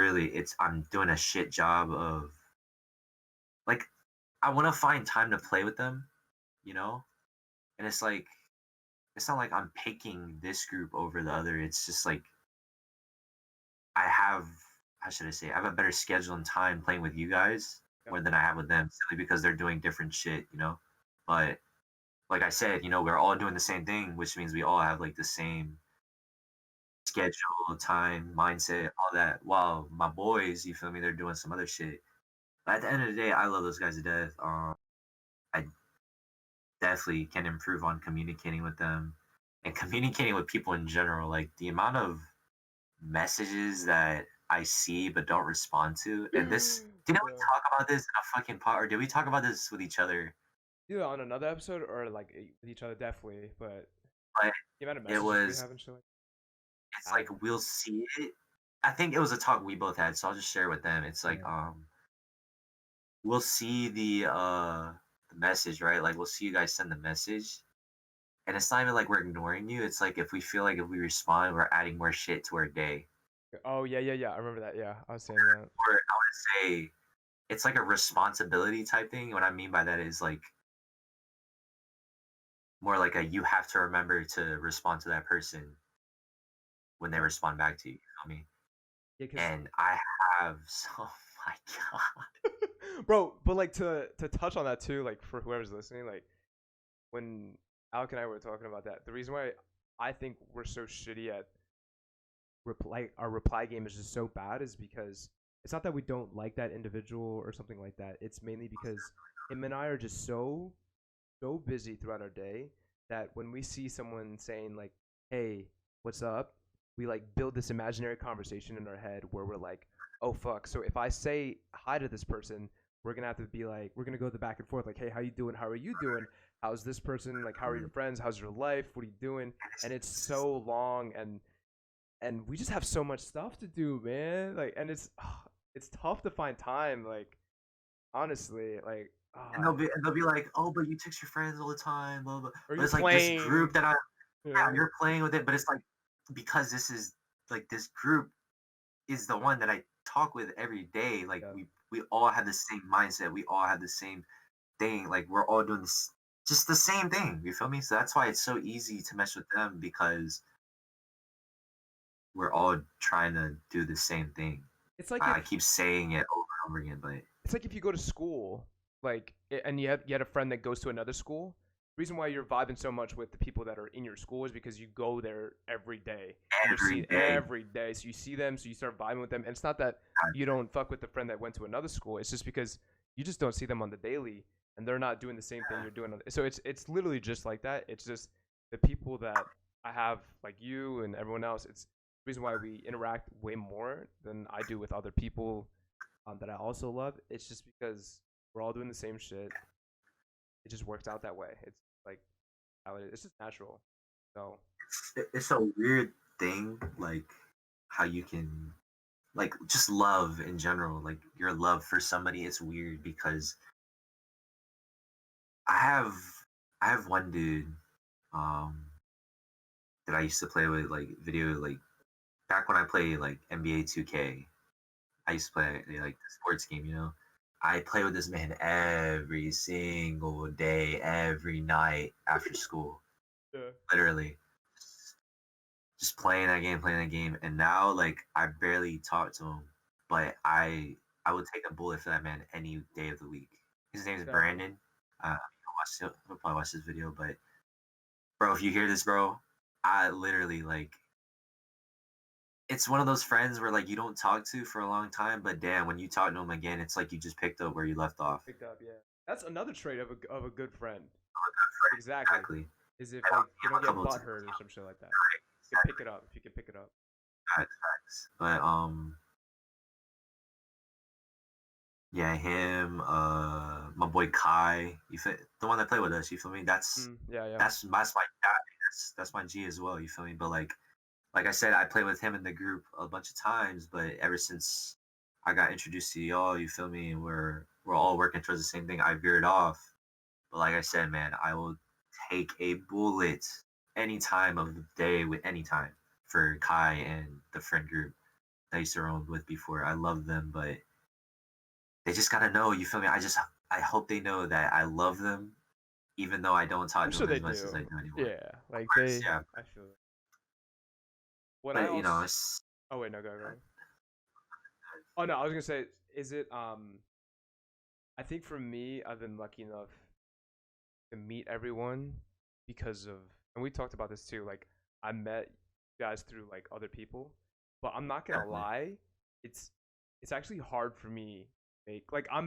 doing a shit job of like I want to find time to play with them, you know? And it's not like I'm picking this group over the other. It's just like I have how should I say? I have a better schedule and time playing with you guys Yeah. more than I have with them simply because they're doing different shit. But like I said, we're all doing the same thing, which means we all have like the same schedule, time, mindset, all that. While my boys, you feel me, they're doing some other shit. But at the end of the day, I love those guys to death. I definitely can improve on communicating with them and communicating with people in general. Like the amount of messages that I see but don't respond to. And this, didn't we Yeah. talk about this in a fucking pod, or did we talk about this with each other? Either on another episode or like with each other, definitely. But But the amount of it messages we was, have and shit like it's that. like we'll see it. I think it was a talk we both had, so I'll just share it with them. It's like, Yeah. we'll see the message, right? Like we'll see you guys send the message. And it's not even like we're ignoring you. It's like if we feel like if we respond, we're adding more shit to our day. Oh yeah, yeah, yeah. I remember that. Yeah, I was saying that. Or I would say it's like a responsibility type thing. What I mean by that is like more like a you have to remember to respond to that person when they Yeah, respond back to you. You feel me? yeah, cause And I have oh my god. bro, but like to touch on that too, like for whoever's listening, like when Alec and I were talking about that, the reason why I think we're so shitty at reply, our reply game is just so bad, is because it's not that we don't like that individual or something like that. It's mainly because him and I are just so busy throughout our day that when we see someone saying like, "Hey, what's up?" we like build this imaginary conversation in our head where we're like, "Oh fuck." So if I say hi to this person, we're going to have to be like, we're going to go the back and forth like, "Hey, how you doing? How are you doing? How's this person? Like, how are your friends? How's your life? What are you doing?" And it's so long, and we just have so much stuff to do, man. Like, and it's tough to find time, like, honestly, like, And they'll be like, oh, but you text your friends all the time, blah, blah. are But you it's like this playing? group that yeah, Yeah. you're playing with it, but it's like because this is like this group is the one that I talk with every day. Like Yeah. we all have the same mindset. We all have the same thing. Like we're all doing this just the same thing. You feel me? So that's why it's so easy to mess with them because we're all trying to do the same thing. It's like I if keep saying it over and over again, but it's like if you go to school, like, and you had a friend that goes to another school. The reason why you're vibing so much with the people that are in your school is because you go there every day and you're every seeing day, every day. So you see them, so you start vibing with them. And it's not that you don't fuck with the friend that went to another school. It's just because you just don't see them on the daily, and they're not doing the same thing you're doing. So it's literally just like that. It's just the people that I have, like you and everyone else. It's the reason why we interact way more than I do with other people that I also love. It's just because we're all doing the same shit. It just works out that way. It's like how it is. It's just natural. So it's a weird thing, like how you can like just love in general, like your love for somebody. It's weird because I have I have one dude um that I used to play with like video like back when I played like NBA 2K. I used to play like the sports game. I play with this man every single day, every night after school, yeah, literally. Just playing that game, and now like I barely talk to him, but I would take a bullet for that man any day of the week. His name is definitely. Brandon. He'll probably watch this video, but bro, if you hear this, bro, I literally like it's one of those friends where like you don't talk to for a long time, but damn, when you talk to him again, it's like you just picked up where you left off. Picked up. Yeah, that's another trait of a good friend. Exactly. Exactly. Is if And like see they him don't a get couple of butt times. hurt or some shit like that. You can pick it up if you can pick it up. Facts. But yeah, him, my boy Kai, the one that played with us. You feel me? That's Yeah, yeah. that's my guy. that's my G as well. You feel me? But like I said, I played with him in the group a bunch of times. But ever since I got introduced to y'all, you feel me? We're all working towards the same thing. I veered off. But like I said, man, I will take a bullet any time of the day with any time for Kai and the friend group that I used to roam with before. I love them, but they just gotta know. You feel me? I hope they know that I love them, even though I don't talk I'm to sure them they as much as do. I do anymore. Yeah, like Of course, they. yeah. I feel it. When I But also. it's Oh wait, no, go. Oh no, I was gonna say, is it I think for me, I've been lucky enough to meet everyone because of, and we talked about this too. Like I met guys through like other people, but I'm not gonna definitely lie, it's it's actually hard for me. Like I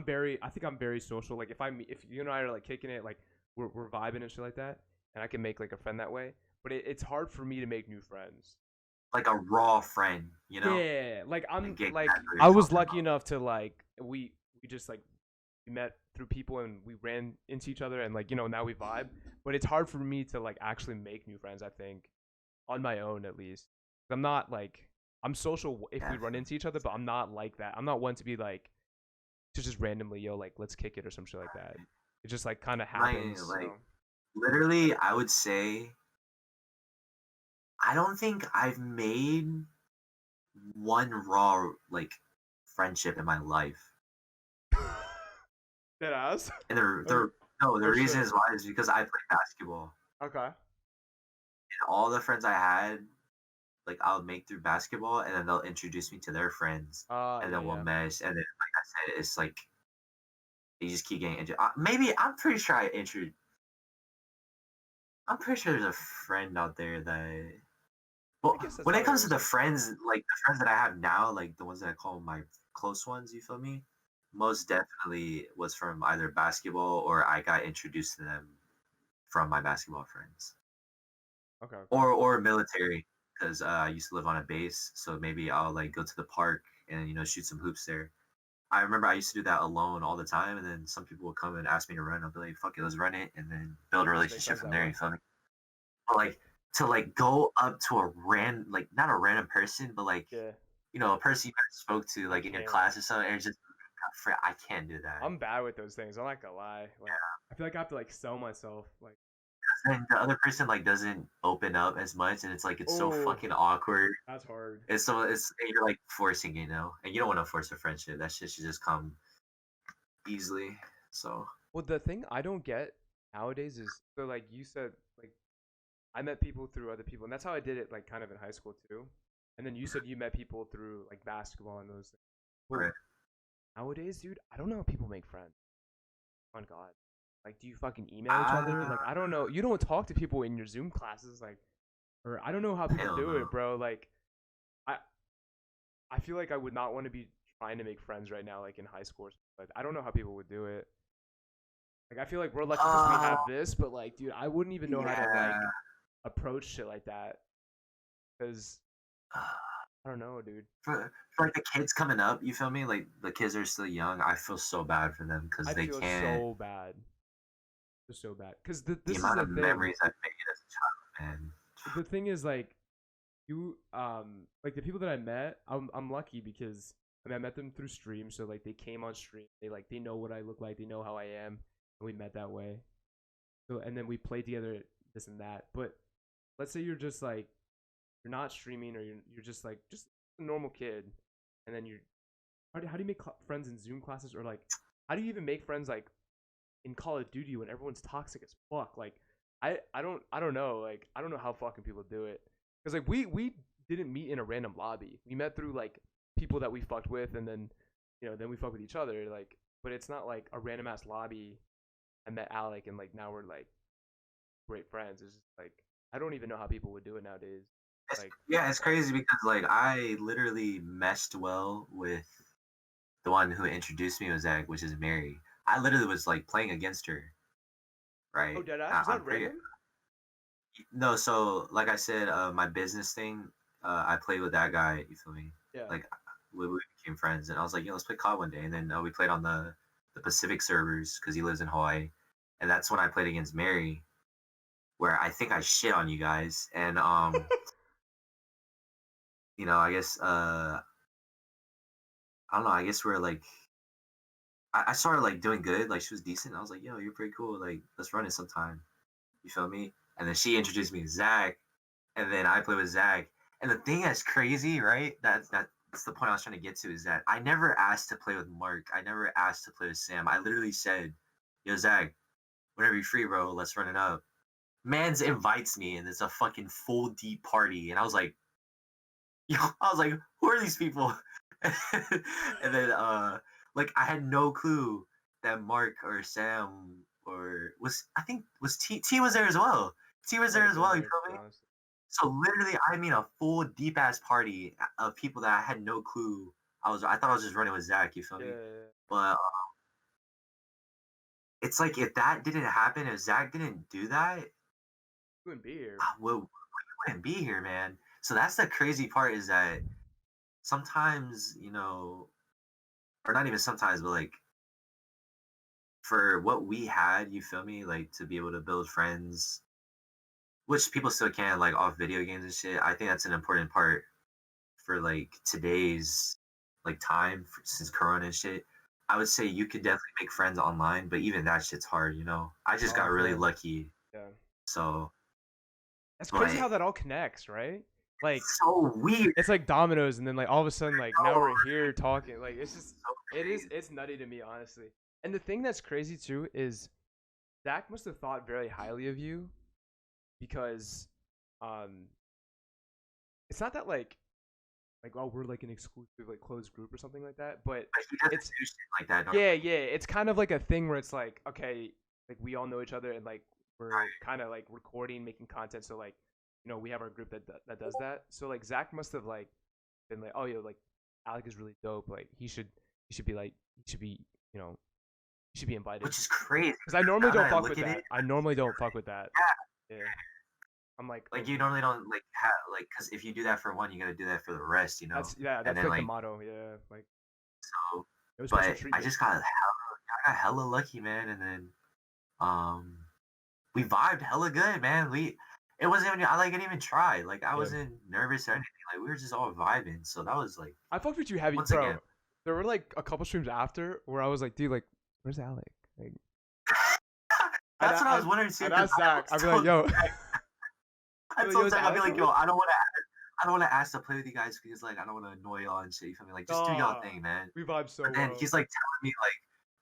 think I'm very social. Like if you and I are like kicking it, like we're vibing and shit like that, and I can make like a friend that way. But it's hard for me to make new friends. like a raw friend, you know? Yeah, like I I'm get like exactly what you're I was talking lucky about. enough to like we just like we met through people and we ran into each other and like now we vibe. But it's hard for me to like actually make new friends. I think on my own at least. I'm not like I'm social if we run Definitely. into each other, but I'm not like that. I'm not one to be like to just randomly like let's kick it or some shit like that. It just like kind of My happens. like literally, I would say I don't think I've made one raw like friendship in my life. Dead ass. And Oh, the oh reason shit. is why is because I play basketball. Okay. And all the friends I had, like I'll make through basketball, and then they'll introduce me to their friends, and Yeah, then we'll yeah. mesh. And then, like I said, it's like you just keep getting into. Maybe I'm pretty sure I introduced. I'm pretty sure there's a friend out there that. I Well, guess that's when how it it comes to works. the friends, like the friends that I have now, like the ones that I call my close ones, you feel me? Most definitely was from either basketball or I got introduced to them from my basketball friends. Okay, okay. Or military because I used to live on a base, so maybe I'll like go to the park and shoot some hoops there. I remember I used to do that alone all the time, and then some people would come and ask me to run. I'll be like, "Fuck it, let's run it," and then build a Just make relationship friends from that there. way. You feel me? But like to like go up to a like not a random person, but like Yeah. a person you never spoke to I like in your can't. class or something, and just I can't do that. I'm bad with those things. I'm not gonna lie. Like I feel like I have to like sell myself. Like Then the other person like doesn't open up as much, and it's like it's so oh, fucking awkward. that's hard. It's you're like forcing, and you don't want to force a friendship. That shit should just come easily. So Well, the thing I don't get nowadays is so like you said, like I met people through other people, and that's how I did it. Like kind of in high school too. And then you said you met people through like basketball and those things. But right. nowadays, dude, I don't know how people make friends. On God, like, do you fucking email each other? Ah, Like, I don't know. You don't talk to people in your Zoom classes, like, or I don't know how people hell do no. it, bro. Like, I I feel like I would not want to be trying to make friends right now, like in high school. Like, I don't know how people would do it. Like, I feel like we're lucky because we Uh, have this, but like, dude, I wouldn't even know how to like yeah. approach shit like that because I don't know, dude. For like the kids coming up, you feel me? Like the kids are still young. I feel so bad for them because I they feel can't. so bad, just so bad. Because The this is amount the of thing. memories I've made as a child, man. The thing is, like, you like the people that I met, I'm lucky because I mean I met them through stream, so like they came on stream, they know what I look like, they know how I am, and we met that way. So and then we played together, this and that. But let's say you're just like you're not streaming or you're just like just a normal kid, and then you're how do you make friends in Zoom classes or like how do you even make friends like in Call of Duty when everyone's toxic as fuck? Like I don't know. Like I don't know how fucking people do it. Cause like we didn't meet in a random lobby. We met through like people that we fucked with, and then then we fuck with each other. Like, but it's not like a random ass lobby. I met Alec, and like now we're like great friends. It's just like I don't even know how people would do it nowadays. Like, Yeah, it's crazy because like I literally meshed well with the one who introduced me was Zach, which is Mary. I literally was like playing against her, oh, right? dead ass. Was I'm that pretty random? no. So like I said, my business thing, I played with that guy. You feel me? Yeah. Like we became friends, and I was like, let's play COD one day, and then we played on the Pacific servers because he lives in Hawaii, and that's when I played against Mary. where I think I shit on you guys, and I guess I don't know. I guess we're like I started like doing good. Like she was decent. I was like, yo, you're pretty cool. Like let's run it sometime. You feel me? And then she introduced me to Zach, and then I play with Zach. And the thing that's crazy, right? That's the point I was trying to get to is that I never asked to play with Mark. I never asked to play with Sam. I literally said, yo, Zach, whenever you're free, bro, let's run it up. Mans invites me and it's a fucking full deep party. And I was like, yo, I was like, who are these people? And then like I had no clue that Mark or Sam or I think was T was there as well. T was there as well, you feel me? So literally I mean a full deep ass party of people that I had no clue. I thought I was just running with Zach, you feel me? Yeah. But it's like if that didn't happen, if Zach didn't do that, You wouldn't be here. we wouldn't be here, man. So that's the crazy part is that sometimes, or not even sometimes, but like for what we had, you feel me? Like to be able to build friends, which people still can, like off video games and shit. I think that's an important part for like today's like time since Corona and shit. I would say you could definitely make friends online, but even that shit's hard, I just got really Yeah. lucky. Yeah. So That's crazy but how that all connects, right? Like it's so weird. it's like dominoes, and then like all of a sudden, like now So we're here talking. Like it's just crazy. it's nutty to me, honestly. And the thing that's crazy too is Zach must have thought very highly of you because um it's not that like oh we're like an exclusive like closed group or something like that, but But he doesn't it's do shit like that. yeah, it's kind of like a thing where it's like okay, like we all know each other and like we're Right. kind of like recording, making content, so like we have our group that does that. So like Zach must have like been like, oh yo, like Alec is really dope. Like he should be like he should be you know he should be invited. Which is crazy. Because I normally Now don't that I fuck look with at that. it, I normally don't fuck with that. yeah. Yeah. I'm like Like you normally don't like because if you do that for one, you gotta do that for the rest, that's And that's then like the like motto. Yeah. Like so, it was but special treatment. I got hella lucky, man. And then um, we vibed hella good, man. It wasn't even I didn't even try. Like I Yeah. wasn't nervous or anything. Like we were just all vibing. So that was like I fucked with you heavy, once bro. again. There were like a couple streams after where I was like, dude, like, where's Alec? Like, That's what I was wondering too. I'd 'Cause ask Zach. I'd be like, yo. I Yo, told is Zach, I'd be Alec like, yo, I don't want to ask to play with you guys because like I don't want to annoy y'all and shit. You feel me? Like just do y'all Nah, thing, man. we vibe so But then well. he's like telling me like,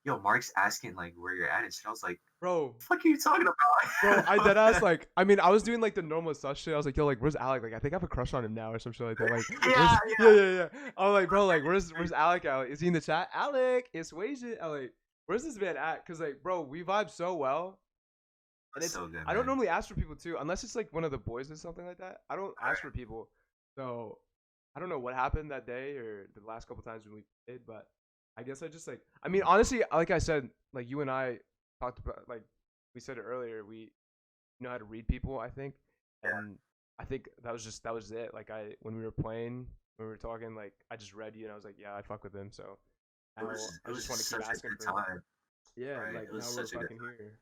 yo, Mark's asking like where you're at and shit. I was like, Bro, what the fuck are you talking about? bro, I dead ass like I mean I was doing like the normal sus shit. I was like, yo, like where's Alec? Like I think I have a crush on him now or some shit like that. Like Yeah, yeah. I'm like, bro, like where's Alec at? Like, is he in the chat? Alec, it's Wasia. I'm like, where's this man at? Cause like, bro, we vibe so well. And That's it's so good, I don't man. normally ask for people too, unless it's like one of the boys or something like that. I don't ask for people. So I don't know what happened that day or the last couple times when we played, but I guess I just like I mean honestly, like I said, like you and I talked about like we said it earlier, we know how to read people, I think. Yeah. And I think that was it. Like when we were playing, when we were talking, like I just read you and I was like, yeah, I fuck with him. So It was I just want to such keep a asking good for him. time. Yeah, Right, like it was now we're such a good fucking here.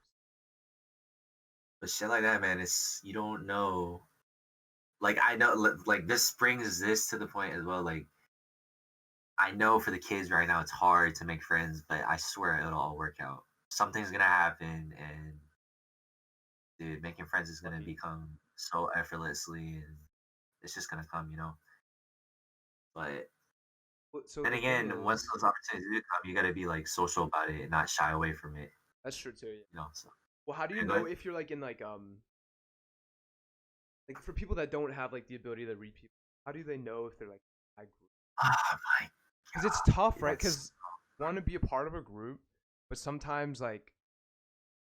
But shit like that, man, it's you don't know. Like I know, like this brings this to the point as well. Like I know for the kids right now, it's hard to make friends, but I swear it'll all work out. Something's gonna happen, and dude, making friends is gonna become so effortlessly, and it's just gonna come. But So then the thing again, once is, those opportunities do come, you gotta be like social about it and not shy away from it. that's true too. Yeah. So Well, how do you and know like, if you're like in like for people that don't have like the ability to read people, how do they know if they're like I group? oh my Because it's god, tough, right? that's Because want to be a part of a group, but sometimes like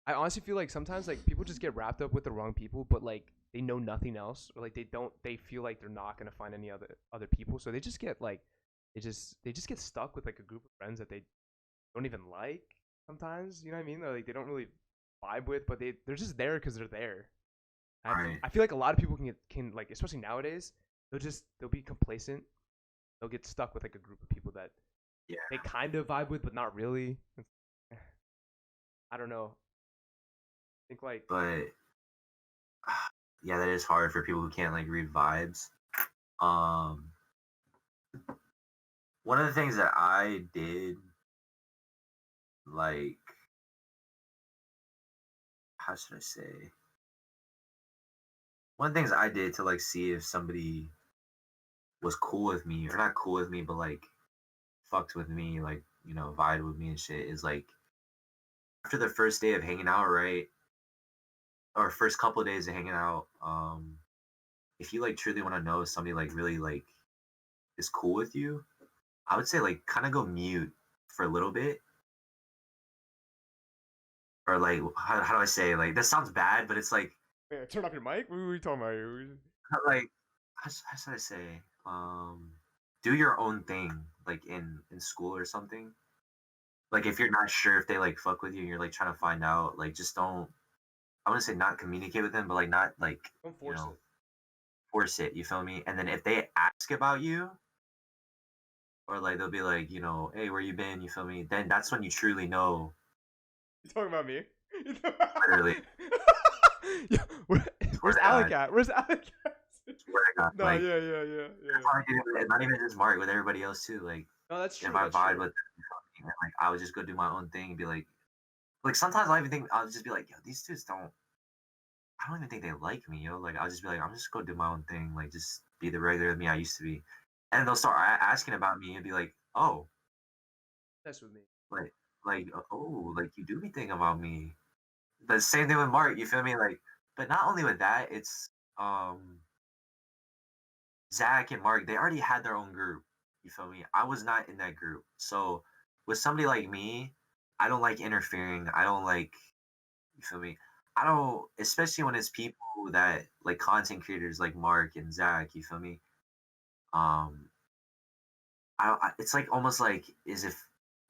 I honestly feel like sometimes like people just get wrapped up with the wrong people, but like they know nothing else, or like they feel like they're not gonna find any other people, so they just get like they just get stuck with like a group of friends that they don't even like sometimes. You know what I mean? They're, like they don't really vibe with, but they're just there because they're there. right. I feel like a lot of people can like especially nowadays they'll be complacent. They'll get stuck with like a group of people that Yeah, they kind of vibe with, but not really. I don't know. I think like but yeah, that is hard for people who can't like read vibes. Um, one of the things that I did, like, how should I say? One of the things I did to like see if somebody was cool with me or not cool with me, but like fucked with me, like vibed with me and shit, is like after the first day of hanging out, right? Or first couple of days of hanging out, if you like truly want to know if somebody like really like is cool with you, I would say like kind of go mute for a little bit, or like how do I say, like that sounds bad, but it's like Yeah, turn off your mic. What are you talking about? like how should I say, do your own thing, like in school or something. Like if you're not sure if they like fuck with you and you're like trying to find out, like just don't. I want to say not communicate with them, but like not like Don't you force know it. force it. You feel me? And then if they ask about you, or like they'll be like, hey, where you been? You feel me? Then that's when you truly know. You talking about me? Literally, Yeah, swear where's to Alec God, at? Where's Alec at? swear to God, No, like yeah. that's how I did it not even just Mark, with everybody else too. Like No, that's if true. I That's vibe true. with them, like I would just go do my own thing and be like sometimes I even think I'll just be like, yo, these dudes don't. I don't even think they like me, Like I'll just be like, I'm just gonna do my own thing, like just be the regular me I used to be, and they'll start asking about me and be like, oh, That's with me. like oh, like you do be thinking about me. The same thing with Mark, you feel me? Like, but not only with that, it's Zach and Mark, they already had their own group. You feel me? I was not in that group. So with somebody like me, I don't like interfering. I don't like, you feel me? I don't, especially when it's people that like content creators like Mark and Zach, you feel me? Um, it's like almost like as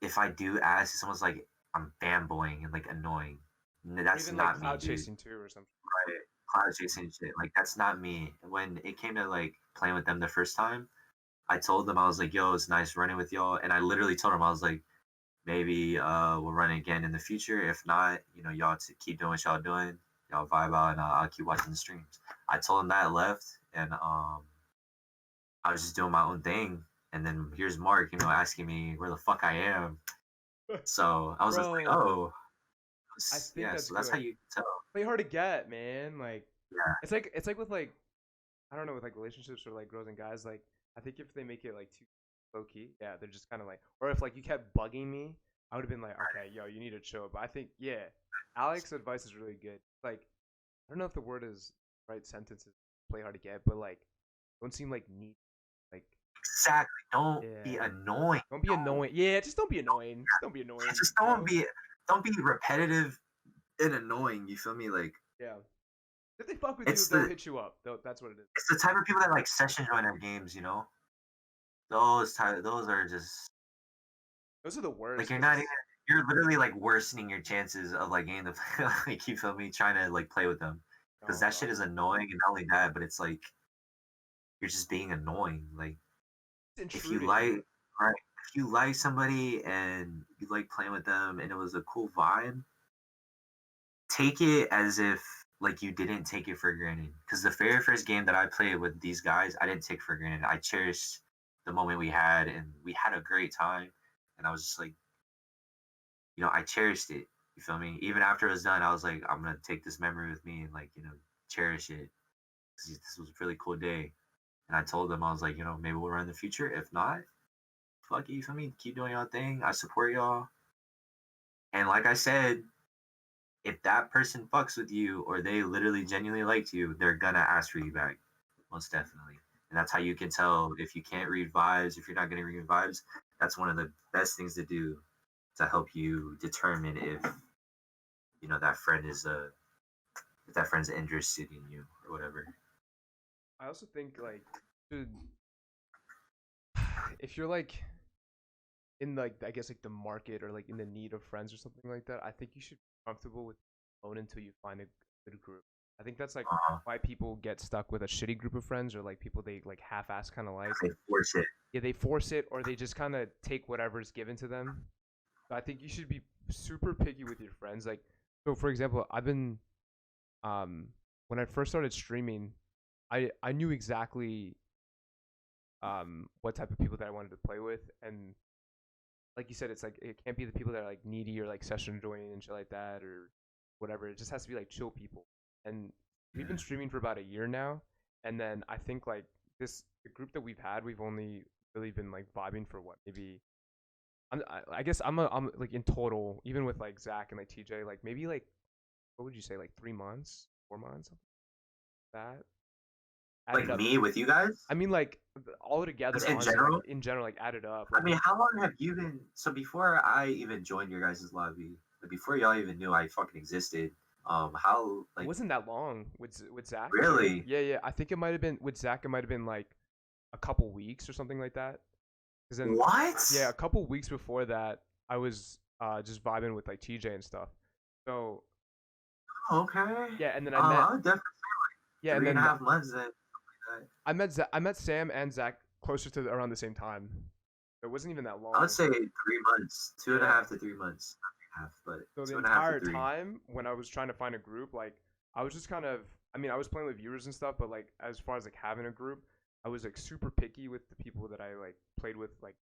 if I do ask, it's almost like I'm fanboying and like annoying. Or That's even like not me, cloud dude. chasing too, or something. Right. Cloud chasing shit. Like that's not me. When it came to like playing with them the first time, I told them I was like, "Yo, it's nice running with y'all," and I literally told them I was like, "Maybe we'll run again in the future. If not, y'all to keep doing what y'all doing. Y'all vibe out, and I'll keep watching the streams." I told them that, left, and I was just doing my own thing. And then here's Mark, asking me where the fuck I am. So I was just like, Bro, "Oh, I think yeah." that's So that's how good. you tell. Play hard to get, man. Like, Yeah, it's like with like I don't know, with like relationships or like girls and guys. Like, I think if they make it like too low key, yeah, they're just kind of like, or if like you kept bugging me, I would have been like, okay, yo, you need to chill. But I think, yeah, Alex's advice is really good. Like, I don't know if the word is right sentence is play hard to get, but like, don't seem like neat. Like, exactly. Don't be yeah, annoying. don't be Don't annoying. Yeah, just don't be annoying. Just don't be annoying. just You know? don't be repetitive and annoying. You feel me? Like Yeah. If they fuck with you, it's they'll the hit you up. That's what it is. it's the type of people that like session join our games. Those are just Those are the like worst you're not even because you're literally like worsening your chances of like getting the like you feel me trying to like play with them because that shit is annoying, and not only that, but it's like you're just being annoying. Like it's if you intruding. like right, if you like somebody and you like playing with them and it was a cool vibe, take it as if like you didn't take it for granted. Because the very first game that I played with these guys, I didn't take for granted. I cherished the moment we had, and we had a great time. And I was just like, I cherished it. You feel me? Even after it was done, I was like, I'm gonna take this memory with me and like, cherish it. This was a really cool day. And I told them I was like, maybe we'll run in the future. If not, fuck it. You feel me? Keep doing your thing. I support y'all. And like I said, if that person fucks with you or they literally genuinely liked you, they're gonna ask for you back, most definitely. And that's how you can tell if you can't read vibes, if you're not gonna read vibes. That's one of the best things to do to help you determine if that friend is if that friend's interested in you or whatever. I also think like, dude, if you're like in like I guess like the market or like in the need of friends or something like that, I think you should be comfortable with alone until you find a good group. I think that's like Uh, why people get stuck with a shitty group of friends or like people they like half-ass kind of like. they force it. Yeah, they force it or they just kind of take whatever's given to them. So I think you should be super picky with your friends. Like, so for example, I've been um when I first started streaming, I knew exactly what type of people that I wanted to play with, and like you said, it's like it can't be the people that are like needy or like session joining and shit like that or whatever. It just has to be like chill people. And we've been streaming for about a year now, and then I think like the group that we've had, we've only really been like vibing for what, maybe I guess I'm like in total, even with like Zach and like TJ, like maybe like what would you say, like 3 months, 4 months, something like that. Added Like up, me with you guys? I mean like all together, Just in honestly, general? like in general, like added up. I Like, mean, how long have you been? So before I even joined your guys' lobby, like before y'all even knew I fucking existed, how it like wasn't that long with Zach. really? Yeah, yeah. I think it might have been with Zach. It might have been like a couple weeks or something like that. Cause then, What? yeah, a couple weeks before that, I was just vibing with like TJ and stuff. So Okay. yeah, and then I would definitely yeah, and three and a then half months then. I met Sam and Zach closer to around the same time. So it wasn't even that I long. would say 3 months, two and a Yeah. half to 3 months, not 3.5, but So the two and a half entire to three. time when I was trying to find a group, like I was just kind of, I mean, I was playing with viewers and stuff, but like as far as like having a group, I was like super picky with the people that I like played with like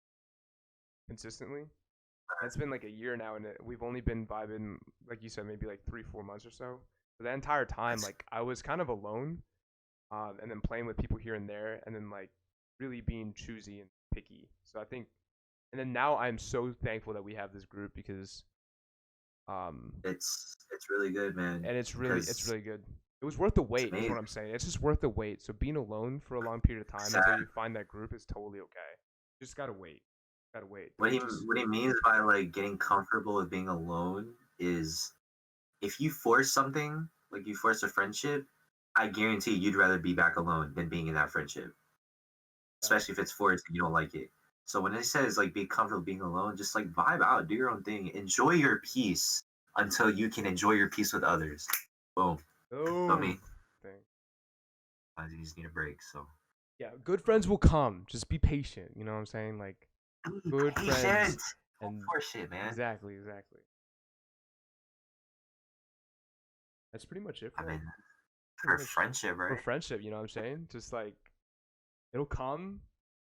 consistently. And it's been like a year now, and we've only been vibing, like you said, maybe like 3 4 months or so. So that entire time, like I was kind of alone, and then playing with people here and there, and then like really being choosy and picky. So I think, and then now I'm so thankful that we have this group because It's really good, man. and it's because really good. It was worth the wait, is what amazing. I'm saying. It's just worth the wait. So being alone for a long period of time Sad. until you find that group is totally okay. Just gotta wait. Gotta wait. What Don't he just what he means by like getting comfortable with being alone is if you force something, like you force a friendship, I guarantee you'd rather be back alone than being in that friendship. Especially if it's forced and you don't like it. So when it says like be comfortable being alone, just like vibe out, do your own thing, enjoy your peace until you can enjoy your peace with others. Boom. Feel me? thing. I just need a break. So Yeah, good friends will come. Just be patient. You know what I'm saying? Like good friends patient. and For shit, man. exactly. That's pretty much it I for mean, pretty for much friendship, for right? friendship. You know what I'm saying? Just like it'll come.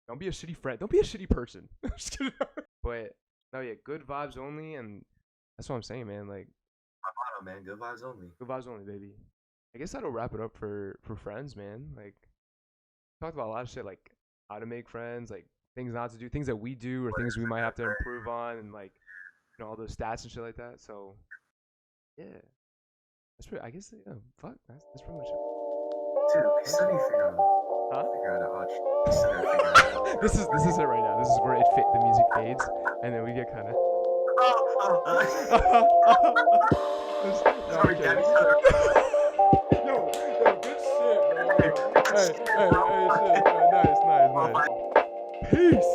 Don't be a shitty friend. Don't be a shitty person. Just kidding. But no, yeah, good vibes only, and that's what I'm saying, man. Like My motto, man. Good vibes only. good vibes only, baby. I guess that'll wrap it up for friends, man. Like talked about a lot of shit, like how to make friends, like things not to do, things that we do, or What things is we a might good have to friend? improve on, and like all those stats and shit like that. So yeah, that's pretty. I guess yeah. Fuck, that's pretty much it. Dude, we still need to Huh? figure out an option. We still gotta figure out an this is it right now. This is where the music fades, and then we get kind of. No, I'm kidding. Yo, good shit, bro. Hey, shit. Nice. Peace.